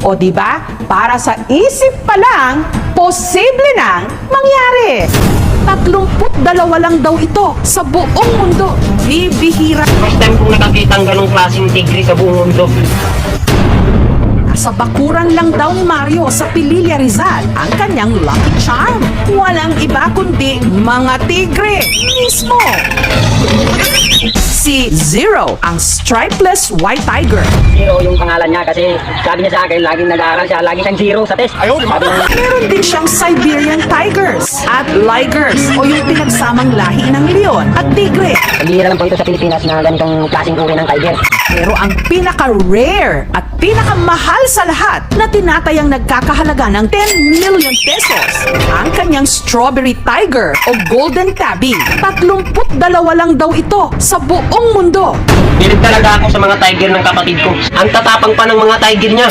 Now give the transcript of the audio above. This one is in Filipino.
O diba, para sa isip pa lang, posible nang mangyari. 32 lang daw ito sa buong mundo. Bibihira. First time kong nakakita ang ganong klaseng tigre sa buong mundo. Sa bakuran lang daw ni Mario sa Pililla Rizal ang kanyang lucky charm. Walang iba kundi mga tigre mismo. Si Zero, ang stripeless white tiger. Zero yung pangalan niya kasi sabi niya sa akin, laging nag-aaral siya, lagi siyang zero sa test. Sabi niya, Meron din siyang Siberian tigers at ligers o yung pinagsamang lahi ng leon at tigre. nagbihira lang po ito sa Pilipinas na ganitong klaseng uri ng tiger. Pero ang pinaka-rare at pinakamahal sa lahat na tinatayang nagkakahalaga ng 10 million pesos ang kanyang strawberry tiger o golden tabby. 32 lang daw ito sa buong mundo. Bilib talaga ako sa mga tiger ng kapatid ko. Ang tatapang pa ng mga tiger niya.